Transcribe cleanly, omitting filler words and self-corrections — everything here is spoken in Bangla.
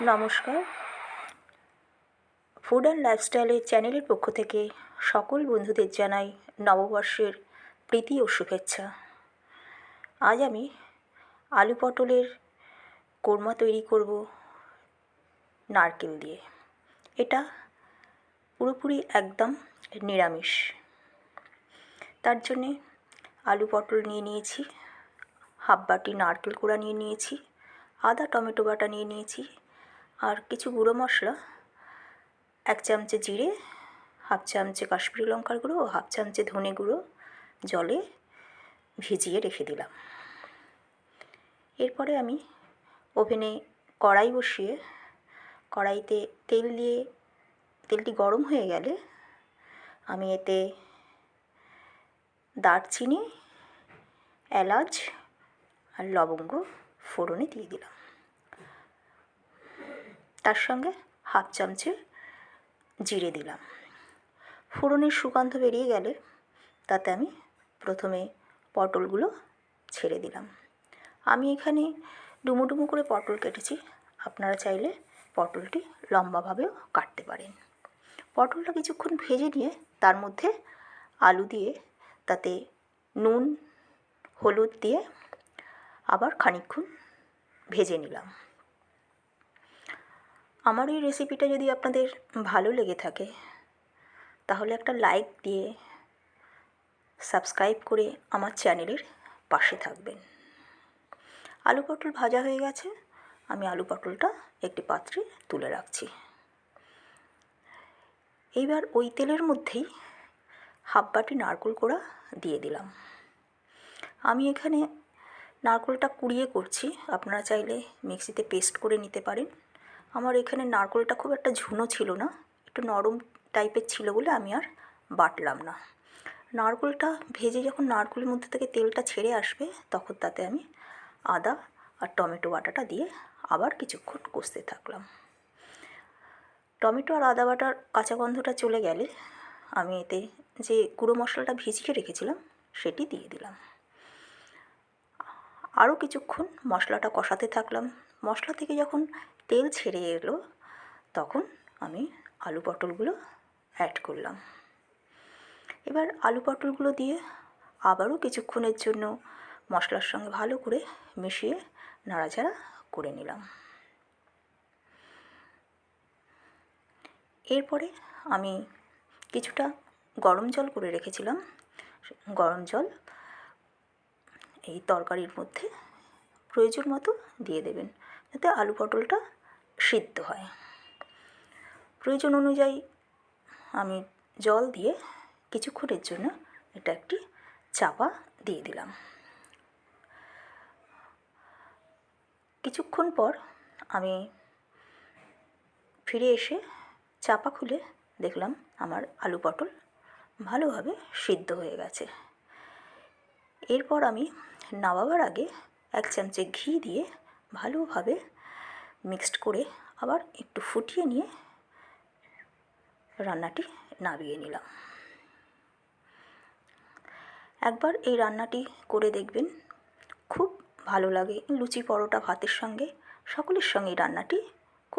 নমস্কার, ফুড অ্যান্ড লাইফস্টাইলের চ্যানেলের পক্ষ থেকে সকল বন্ধুদের জানাই নববর্ষের প্রীতি ও শুভেচ্ছা। আজ আমি আলু পটলের কোরমা তৈরি করব নারকেল দিয়ে। এটা পুরোপুরি একদম নিরামিষ। তার জন্যে আলু পটল নিয়ে নিয়েছি, হাফ বাটি নারকেল কোড়া নিয়ে নিয়েছি, আদা টমেটো বাটা নিয়ে নিয়েছি, আর কিছু গুঁড়ো মশলা, 1 চামচে জিরে, হাফ চামচে কাশ্মীরি লঙ্কার গুঁড়ো ও হাফ চামচে ধনে গুঁড়ো জলে ভিজিয়ে রেখে দিলাম। এরপরে আমি ওভেনে কড়াই বসিয়ে কড়াইতে তেল দিয়ে তেলটি গরম হয়ে গেলে আমি এতে দারচিনি, এলাচ আর লবঙ্গ ফোড়নে দিয়ে দিলাম। তার সঙ্গে হাফ চামচে জিরে দিলাম। ফোড়নের সুগন্ধ বেরিয়ে গেলে তাতে আমি প্রথমে পটলগুলো ছেড়ে দিলাম। আমি এখানে ডুমো ডুমো করে পটল কেটেছি, আপনারা চাইলে পটলটি লম্বাভাবেও কাটতে পারেন। পটলটা কিছুক্ষণ ভেজে নিয়ে তার মধ্যে আলু দিয়ে তাতে নুন হলুদ দিয়ে আবার খানিকক্ষণ ভেজে নিলাম। আমার এই রেসিপিটা যদি আপনাদের ভালো লেগে থাকে তাহলে একটা লাইক দিয়ে সাবস্ক্রাইব করে আমার চ্যানেলের পাশে থাকবেন। আলু পটল ভাজা হয়ে গেছে, আমি আলু পটলটা একটি পাত্রে তুলে রাখছি। এইবার ওই তেলের মধ্যেই হাফ বাটি নারকেল কোড়া দিয়ে দিলাম। আমি এখানে নারকেলটা কুড়িয়ে করছি, আপনারা চাইলে মিক্সিতে পেস্ট করে নিতে পারেন। আমার এখানে নারকেলটা খুব একটা ঝুনো ছিল না, একটু নরম টাইপের ছিল বলে আমি আর বাটলাম না। নারকেলটা ভেজে যখন নারকেলের মধ্যে থেকে তেলটা ছেড়ে আসবে তখন তাতে আমি আদা আর টমেটো বাটাটা দিয়ে আবার কিছুক্ষণ কষতে থাকলাম। টমেটো আর আদা বাটার কাঁচা গন্ধটা চলে গেলে আমি এতে যে গুঁড়ো মশলাটা ভিজিয়ে রেখেছিলাম সেটি দিয়ে দিলাম। আরও কিছুক্ষণ মশলাটা কষাতে থাকলাম। মশলা থেকে যখন তেল ছেড়ে এলো তখন আমি আলু পটলগুলো অ্যাড করলাম। এবার আলু পটলগুলো দিয়ে আবারও কিছুক্ষণের জন্য মশলার সঙ্গে ভালো করে মিশিয়ে নাড়াচাড়া করে নিলাম। এরপরে আমি কিছুটা গরম জল করে রেখেছিলাম, গরম জল এই তরকারির মধ্যে প্রয়োজন মতো দিয়ে দেবেন যাতে আলু পটলটা সিদ্ধ হয়। প্রয়োজন অনুযায়ী আমি জল দিয়ে কিছুক্ষণের জন্য এটা একটি চাপা দিয়ে দিলাম। কিছুক্ষণ পর আমি ফিরে এসে চাপা খুলে দেখলাম আমার আলু পটল ভালোভাবে সিদ্ধ হয়ে গেছে। এরপর আমি নামাবার আগে 1 চামচে ঘি দিয়ে ভালোভাবে মিক্সড করে আবার একটু ফুটিয়ে নিয়ে রান্নাটি নামিয়ে নিলাম। একবার এই রান্নাটি করে দেখবেন, খুব ভালো লাগে। লুচি পরোটা ভাতের সঙ্গে সকলের সঙ্গে এই রান্নাটি